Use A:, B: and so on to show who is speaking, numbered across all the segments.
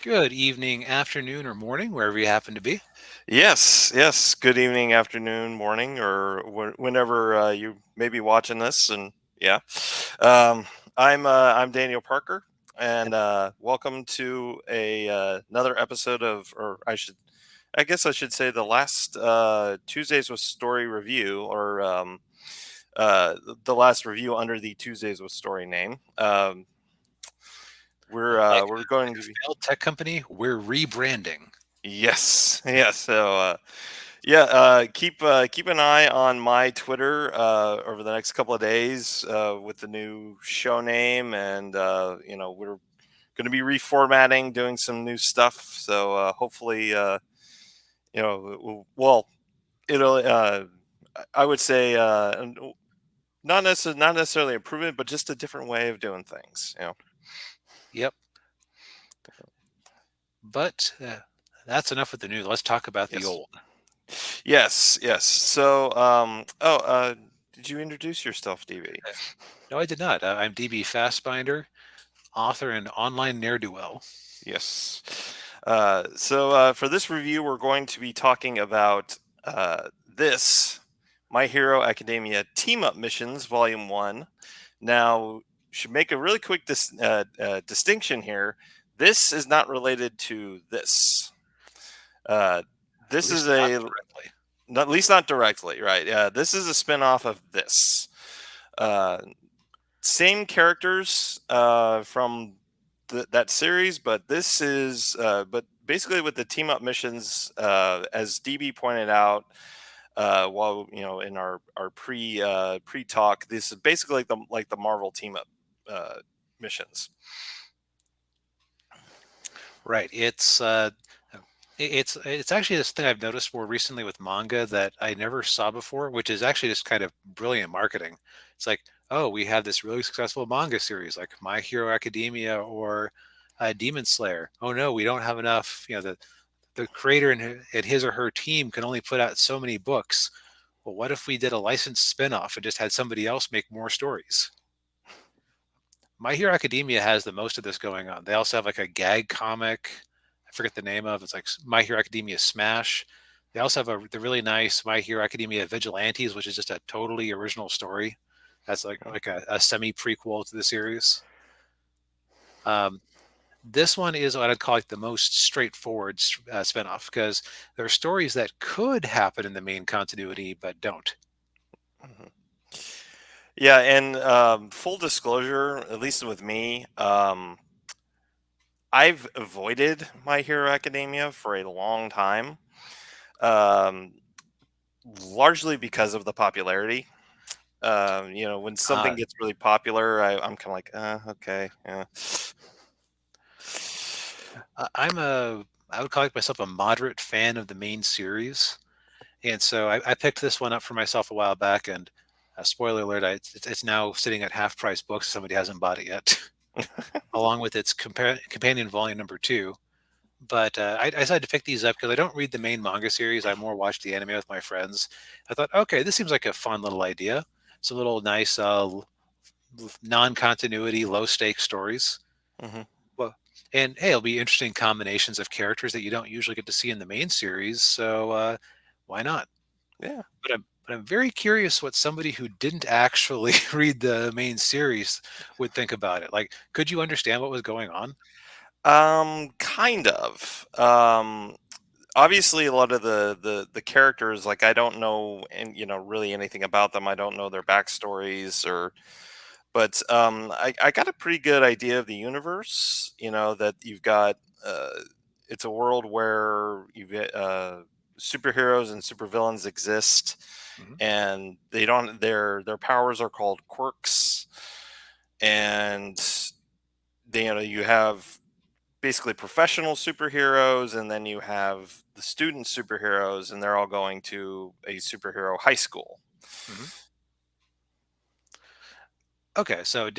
A: Good evening, afternoon, or morning, wherever you happen to be.
B: Yes, yes. Good evening, afternoon, morning, or whenever you may be watching this. And yeah, um, I'm Daniel Parker,
A: And
B: and welcome to another episode of, or I guess I should say, the last Tuesdays with Story review, or the last review under the Tuesdays with Story name. We're
A: like
B: going
A: a
B: to be
A: failed tech company, we're rebranding.
B: yes, yes. Yeah, keep an eye on my Twitter over the next couple of days with the new show name, and we're going to be reformatting, doing some new stuff. So hopefully, well, it'll. I would say not necessarily improvement, but just a different way of doing things.
A: Yep. But that's enough with the new. Let's talk about the
B: Yes,
A: old.
B: yes, yes. So, did you introduce yourself, DB?
A: Uh, No, I did not. I'm DB Fastbinder, author and online ne'er-do-well.
B: Yes. For this review, we're going to be talking about this My Hero Academia Team Up Missions, Volume 1. Now, should make a really quick distinction here. This is not related to this. Uh,
A: At
B: this is
A: least not
B: a,
A: directly.
B: At least not directly, right? This is a spin off of this. Uh, Same characters from that series, but this is but basically with the team up missions, as DB pointed out, while in our pre talk, this is basically like the Marvel team up missions.
A: Right. It's actually this thing I've noticed more recently with manga that I never saw before, which is actually just kind of brilliant marketing. It's like, oh, we have this really successful manga series like My Hero Academia or Demon Slayer. Oh no, we don't have enough. The creator and his or her team can only put out so many books. Well, what if we did a licensed spinoff and just had somebody else make more stories? My Hero Academia has the most of this going on. They also have like a gag comic. I forget the name of. It's like My Hero Academia Smash. They also have the really nice My Hero Academia Vigilantes, which is just a totally original story. That's like a semi prequel to the series. Um, this one is what I'd call like the most straightforward spinoff because there are stories that could happen in the main continuity but don't.
B: Mhm. Yeah, and full disclosure, at least with me, I've avoided My Hero Academia for a long time. Um, Largely because of the popularity. When something
A: Uh,
B: gets really popular, I'm kind of like, okay, yeah.
A: I would call myself a moderate fan of the main series. And so I picked this one up for myself a while back, and spoiler alert, it's now sitting at half price books. If somebody hasn't bought it yet, along with its companion volume number two. But I decided to pick these up because I don't read the main manga series. I more watch the anime with my friends. I thought, okay, this seems like a fun little idea. Some little nice non-continuity, low-stakes stories.
B: Hmm.
A: Well, and hey, it'll be interesting combinations of characters that you don't usually get to see in the main series. So why not?
B: Yeah.
A: But I'm very curious what somebody who didn't actually read the main series would think about it. Like, could you understand what was going on?
B: Kind of. Obviously, a lot of the characters, like I don't know, and really anything about them. I don't know their backstories, but I got a pretty good idea of the universe. That you've got. It's a world where you've got superheroes and supervillains exist,
A: Mhm.
B: and they don't. Their powers are called quirks, and you have basically professional superheroes, and then you have the student superheroes, and they're all going to a superhero high school.
A: Mhm. Okay, so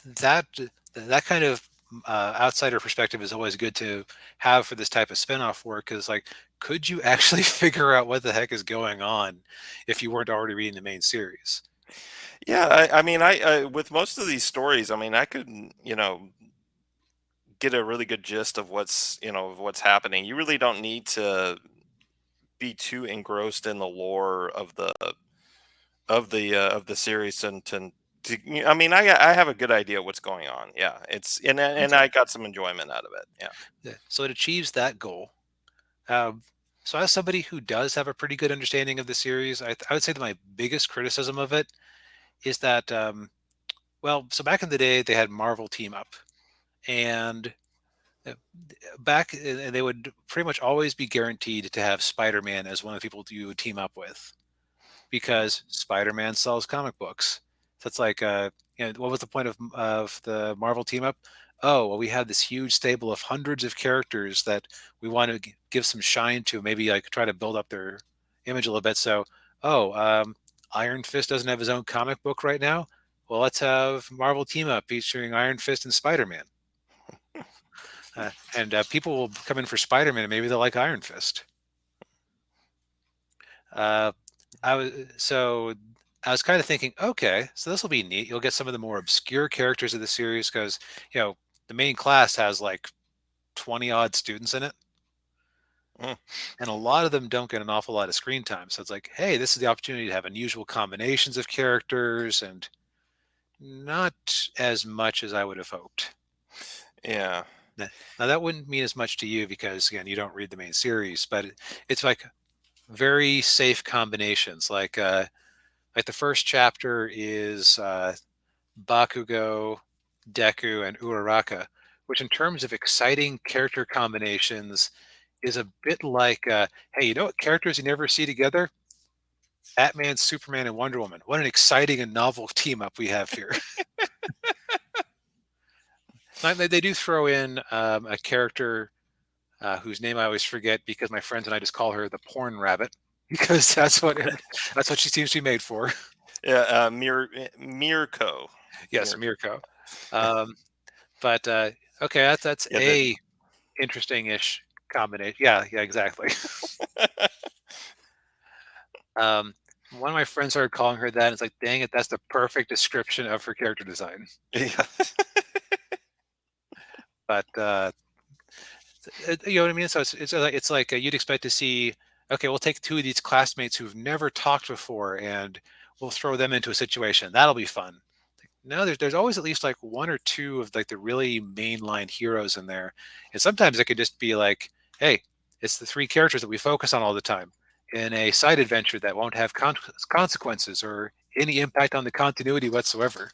A: that that kind of outsider perspective is always good to have for this type of spinoff work. Because, like, could you actually figure out what the heck is going on if you weren't already reading the main series?
B: Yeah, I mean, I with most of these stories, I mean, I could, get a really good gist of of what's happening. You really don't need to be too engrossed in the lore of the series I mean, I have a good idea what's going on. Yeah, and
A: Okay.
B: I got some enjoyment out of it. Yeah.
A: Yeah. So it achieves that goal. Um, so as somebody who does have a pretty good understanding of the series, I would say that my biggest criticism of it is that, well, so back in the day they had Marvel team up, and uh, and they would pretty much always be guaranteed to have Spider-Man as one of the people you would team up with, because Spider-Man sells comic books. So it's like, what was the point of the Marvel team up? Oh, well, we have this huge stable of hundreds of characters that we want to give some shine to, maybe like try to build up their image a little bit. So, oh, Iron Fist doesn't have his own comic book right now. Well, let's have Marvel team up featuring Iron Fist and Spider-Man. And people will come in for Spider-Man, and maybe they'll like Iron Fist. Uh, so I was kind of thinking, okay, so this will be neat. You'll get some of the more obscure characters of the series because, the main class has like 20 odd students in it,
B: Mm.
A: and a lot of them don't get an awful lot of screen time. So it's like, hey, this is the opportunity to have unusual combinations of characters and not as much as I would have hoped.
B: Yeah.
A: Now that wouldn't mean as much to you because, again, you don't read the main series, but it's like very safe combinations. Like the first chapter is Bakugo, Deku, and Uraraka, which in terms of exciting character combinations is a bit like, hey, you know what characters you never see together? Batman, Superman, and Wonder Woman. What an exciting and novel team up we have here. They do throw in a character whose name I always forget because my friends and I just call her the porn rabbit because that's what she seems to be made for.
B: Yeah. Mirko.
A: Yes,
B: Mirko.
A: Mirko. Um, but okay, that's
B: Yeah.
A: a interesting-ish combination. Yeah, yeah, exactly. Um, one of my friends started calling her that. And it's like, dang it, that's the perfect description of her character design.
B: Yeah.
A: But you know what I mean. So it's like you'd expect to see. Okay, we'll take two of these classmates who've never talked before, and we'll throw them into a situation. That'll be fun. No, there's always at least like one or two of like the really mainline heroes in there, and sometimes it could just be like, hey, it's the three characters that we focus on all the time in a side adventure that won't have consequences or any impact on the continuity whatsoever.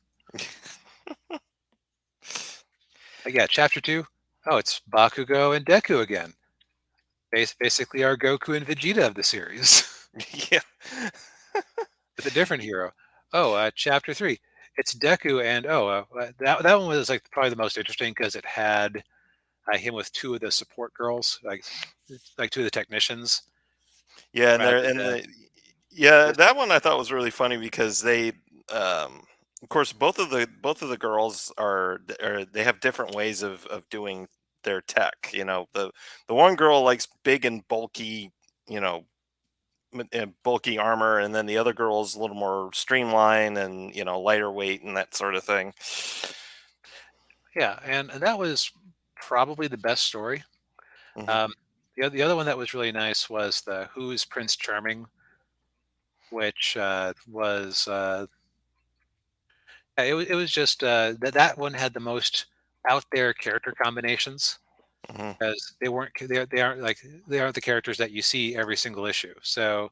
A: Like, yeah, chapter two. Oh, it's Bakugo and Deku again. Basically, our Goku and Vegeta of the series
B: Yeah.
A: with a different hero. Oh, chapter three. It's Deku and that one was like probably the most interesting because it had him with two of the support girls, like two of the technicians,
B: Yeah, and
A: rather
B: they're and
A: than
B: yeah,
A: just
B: that one I thought was really funny because of course, both of the girls are they have different ways of doing their tech. The one girl likes big and bulky, you know, bulky armor, and then the other girl's a little more streamlined and lighter weight and that sort of thing.
A: yeah, and that was probably the best story.
B: Hmm.
A: Um, the other one that was really nice was the Who's Prince Charming, which was yeah, it was just that one had the most out there character combinations
B: Hmm.
A: because they aren't the characters that you see every single issue. So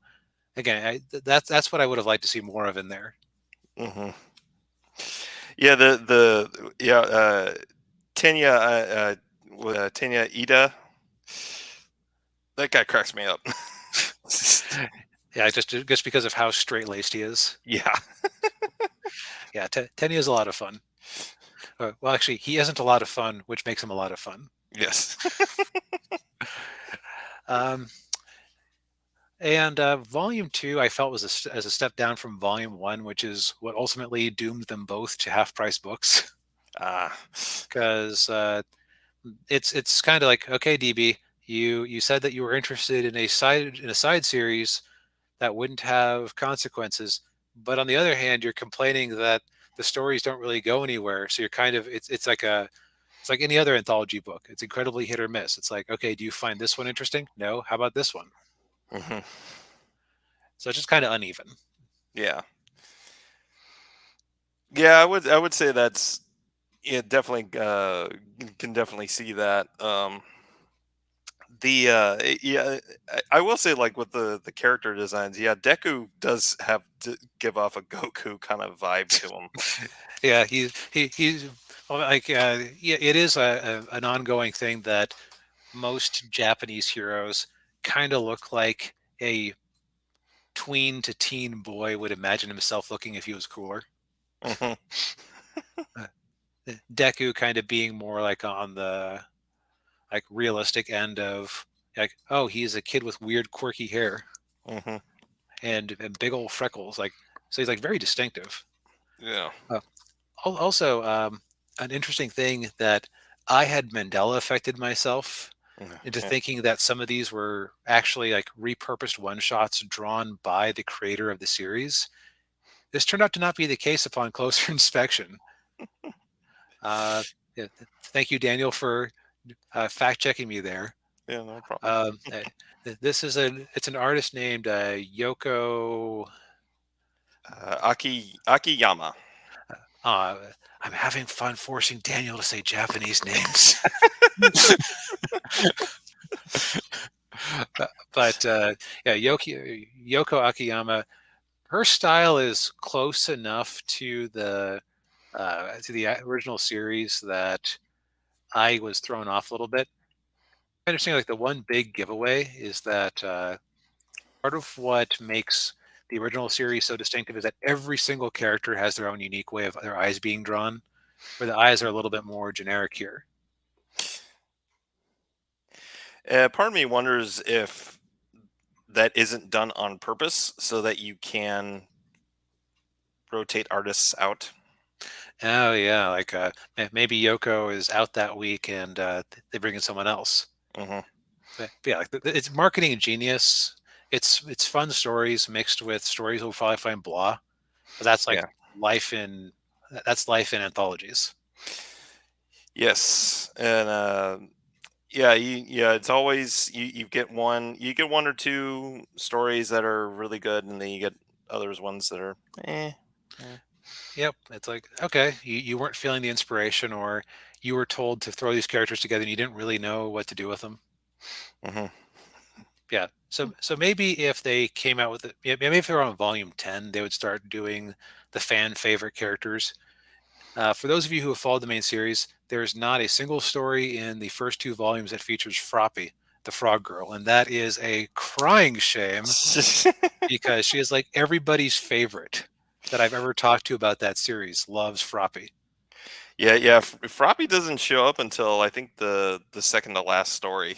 A: again, that's what I would have liked to see more of in there.
B: Hmm. Yeah, the yeah Tenya Tenya Ida, that guy cracks me up.
A: Yeah, just because of how straight laced he is.
B: Yeah.
A: Yeah, Tenny is a lot of fun. Well, actually, he isn't a lot of fun, which makes him a lot of fun.
B: Yes.
A: Um, and Volume Two, I felt was as a step down from Volume One, which is what ultimately doomed them both to half price books.
B: Ah.
A: Because it's kind of like, okay, DB, you said that you were interested in a side series that wouldn't have consequences, but on the other hand, you're complaining that the stories don't really go anywhere. So you're kind of it's like a It's like any other anthology book. It's incredibly hit or miss. It's like, okay, do you find this one interesting? No. How about this one?
B: Hmm.
A: So it's just kind of uneven.
B: Yeah, yeah. I would say that's, yeah, definitely, can definitely see that. Yeah, I will say, like, with the character designs, yeah, Deku does have to give off a Goku kind of vibe to him.
A: Yeah, he's well, like yeah, it is an ongoing thing that most Japanese heroes kind of look like a tween to teen boy would imagine himself looking if he was cooler.
B: Hmm.
A: Uh, Deku kind of being more like on the like realistic end of like, oh, he's a kid with weird quirky hair
B: Hmm.
A: and big old freckles, like so he's like very distinctive.
B: Yeah.
A: Uh, Also, an interesting thing that I had Mandela affected myself into
B: Yeah.
A: thinking that some of these were actually like repurposed one shots drawn by the creator of the series. This turned out to not be the case upon closer inspection. Uh, yeah, thank you, Daniel, for fact checking me there.
B: Yeah, no problem.
A: Um, uh, this is it's an artist named Yoko.
B: Akiyama.
A: Uh, I'm having fun forcing Daniel to say Japanese names. But yeah, Yoko Akiyama, her style is close enough to the original series that I was thrown off a little bit. I understand like the one big giveaway is that part of what makes the original series so distinctive is that every single character has their own unique way of their eyes being drawn, where the eyes are a little bit more generic here.
B: Part of me wonders if that isn't done on purpose so that you can rotate artists out.
A: Oh yeah, like maybe Yoko is out that week and they bring in someone else.
B: Hmm.
A: But yeah, like it's marketing genius. It's fun stories mixed with stories we'll probably find blah, but that's like
B: Yeah.
A: life in that's life in anthologies.
B: Yes. And yeah, yeah, it's always, you get one or two stories that are really good, and then you get others ones that are eh. Eh.
A: Yep, it's like okay, you weren't feeling the inspiration, or you were told to throw these characters together and you didn't really know what to do with them.
B: Hmm.
A: Yeah, so maybe if they came out with it, yeah, maybe if they were on volume 10, they would start doing the fan favorite characters. For those of you who have followed the main series, there's not a single story in the first two volumes that features Froppy, the frog girl, and that is a crying shame because she is like everybody's favorite that I've ever talked to about that series loves Froppy.
B: Yeah, yeah. Froppy doesn't show up until I think the second to last story.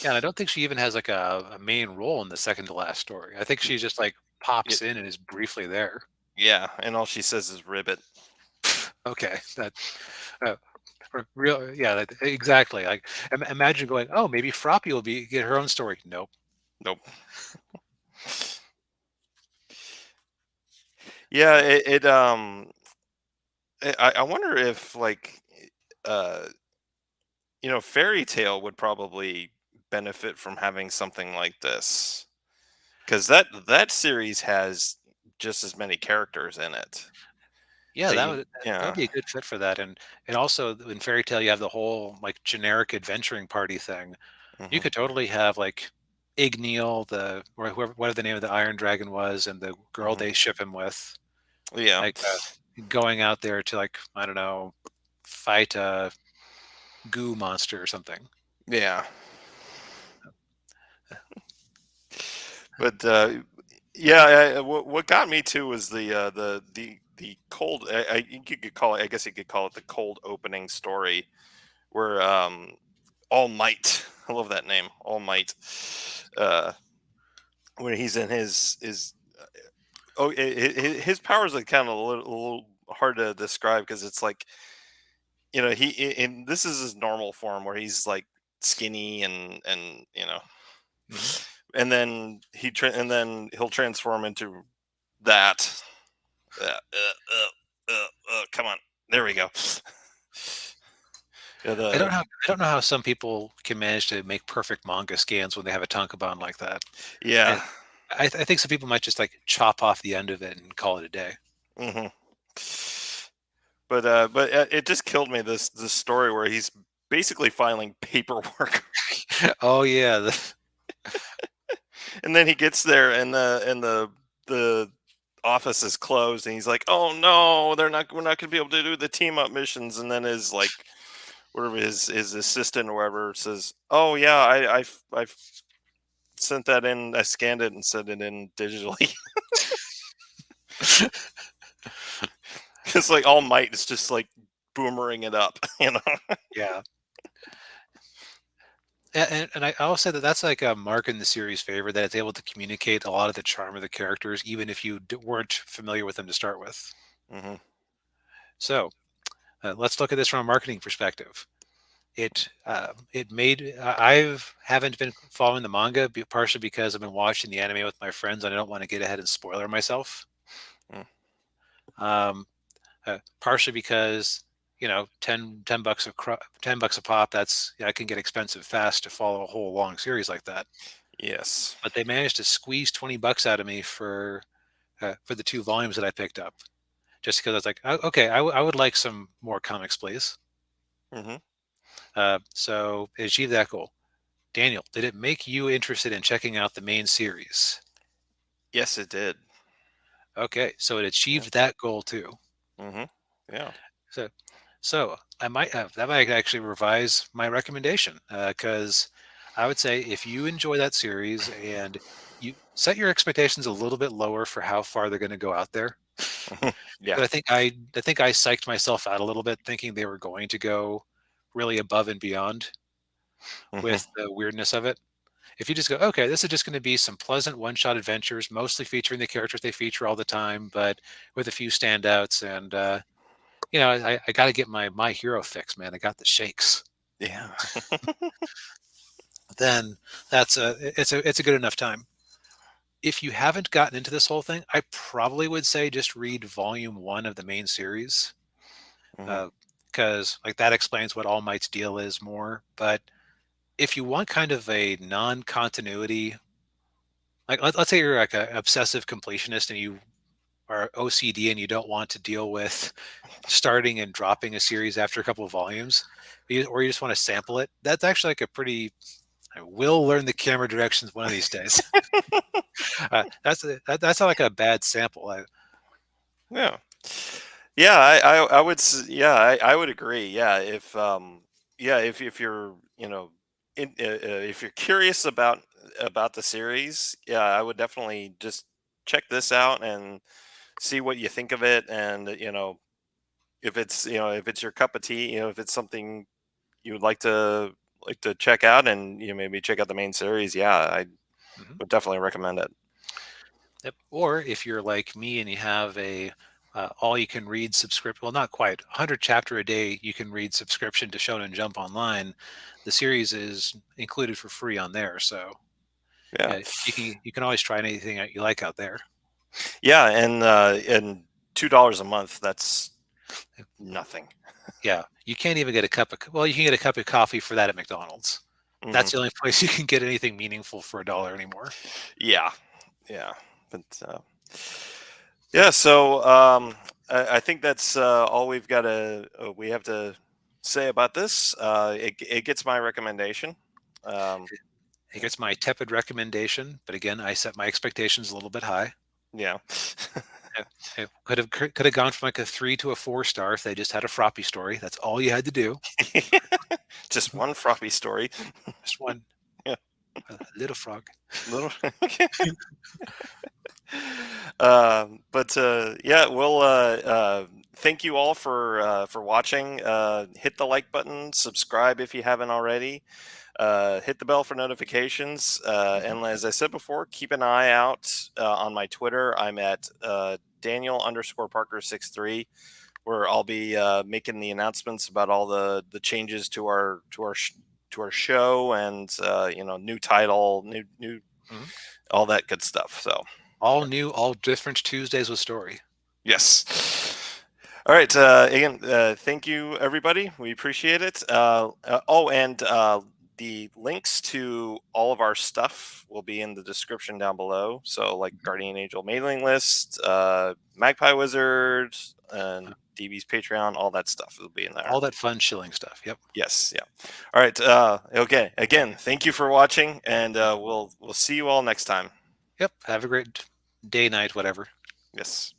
A: Yeah, and I don't think she even has like a main role in the second to last story. I think
B: Y-
A: she just like
B: y-
A: pops in and is briefly there.
B: Yeah, and all she says is ribbit.
A: Okay, that uh, real, yeah, exactly. Like imagine going, oh, maybe Froppy will be get her own story. Nope.
B: Nope. Yeah, I wonder if, like, uh Fairy Tale would probably benefit from having something like this, because that series has just as many characters in it
A: Yeah,
B: that
A: that
B: you
A: would that would
B: yeah.
A: be a good fit for that, and also in Fairy Tale, you have the whole, like, generic adventuring party thing. You
B: Hmm.
A: could totally have, like, Igneal, the or whoever whatever the name of the Iron Dragon was, and the girl
B: Hmm.
A: they ship him with,
B: Yeah.
A: like, going out there to, like, I don't know, fight a goo monster or something.
B: Yeah. But yeah, what got me too was the cold. You could call it. I guess you could call it the cold opening story, where All Might. I love that name, All Might. Uh, when he's in his his powers are kind of a little hard to describe, because it's like, and this is his normal form where he's like skinny, and
A: Mhm.
B: and then he'll transform into that. Come on, there we go. Yeah,
A: I don't know how some people can manage to make perfect manga scans when they have a tankobon like that. I
B: yeah.
A: I think some people might just like chop off the end of it and call it a day.
B: hmm but it just killed me, this story where he's basically filing paperwork.
A: Oh yeah,
B: And then he gets there, and the office is closed, and he's like, "Oh no, we're not going to be able to do the team up missions." And then his like whatever his assistant or whatever says, "Oh yeah, I've sent that in. I scanned it and sent it in digitally." It's like All Might is just like boomerang it up, you know.
A: yeah. And I will say that that's like a mark in the series' favor that it's able to communicate a lot of the charm of the characters, even if you weren't familiar with them to start with.
B: hmm
A: So let's look at this from a marketing perspective. It made I've haven't been following the manga partially because I've been watching the anime with my friends and I don't want to get ahead and spoiler myself.
B: mm
A: Um, Partially because you know 10 bucks 10 bucks a pop. That's I can get expensive fast to follow a whole long series like that.
B: Yes.
A: But they managed to squeeze 20 bucks out of me for the two volumes that I picked up. Just because I was like, "Oh, okay, I would like some more comics, please."
B: hmm
A: So it achieved that goal. Daniel, did it make you interested in checking out the main series?
B: Yes, it did.
A: Okay, so it
B: Yeah.
A: achieved that goal too.
B: hmm Yeah.
A: So, so I might have that might actually revise my recommendation because I would say if you enjoy that series and you set your expectations a little bit lower for how far they're going to go out there.
B: Yeah.
A: But I think I psyched myself out a little bit thinking they were going to go really above and beyond
B: hmm
A: with the weirdness of it. If you just go, okay, this is just going to be some pleasant one-shot adventures, mostly featuring the characters they feature all the time, but with a few standouts. And I got to get my hero fix, man. I got the shakes.
B: Yeah.
A: Then it's a good enough time. If you haven't gotten into this whole thing, I probably would say just read volume one of the main series,
B: hmm
A: because like that explains what All Might's deal is more. But if you want kind of a non-continuity, like let's say you're like an obsessive completionist and you are OCD and you don't want to deal with starting and dropping a series after a couple of volumes, or you just want to sample it, that's actually like a pretty. I will learn the camera directions one of these days. That's not like a bad sample.
B: Yeah. Yeah, I would yeah, I would agree. Yeah, if you're, if you're curious about the series, yeah, I would definitely just check this out and see what you think of it. And if it's, if it's your cup of tea, if it's something you would like to check out, and maybe check out the main series, yeah, I
A: Mhm.
B: would definitely recommend it.
A: Yep. Or if you're like me and you have a all you can read subscription, well, not quite 100 chapter a day you can read subscription to Shonen Jump Online, the series is included for free on there. So
B: Yeah.
A: yeah, you can always try anything that you like out there.
B: Yeah, and $2 a month, that's nothing.
A: Yeah, you can't even get a cup of well, you can get a cup of coffee for that at McDonald's.
B: hmm
A: That's the only place you can get anything meaningful for a dollar anymore.
B: Yeah, yeah, but yeah. So I think that's all we have to say about this. It gets my recommendation. Um,
A: It gets my tepid recommendation, but again, I set my expectations a little bit high.
B: yeah,
A: It could have gone from like a 3 to a 4 star if they just had a Froppy story. That's all you had to do.
B: just one frothy story.
A: Just one,
B: Yeah,
A: a little frog.
B: little. But yeah, we'll thank you all for watching. Hit the like button, subscribe if you haven't already. Hit the bell for notifications.
A: Mhm.
B: And as I said before, keep an eye out on my Twitter. I'm at Daniel_Parker63, where I'll be making the announcements about all the changes to our show, and new title, new
A: Mhm.
B: all that good stuff. So
A: All new, all different Tuesdays with story.
B: yes. All right. Again, thank you, everybody. We appreciate it. And the links to all of our stuff will be in the description down below. So, like
A: Mhm.
B: Guardian Angel mailing list, Magpie Wizard, and DB's Patreon, all that stuff will be in there.
A: All that fun shilling stuff. Yep.
B: Yes. Yeah. All right. Okay. Again, thank you for watching, and we'll see you all next time.
A: Yep. Have a great day, night, whatever.
B: Yes.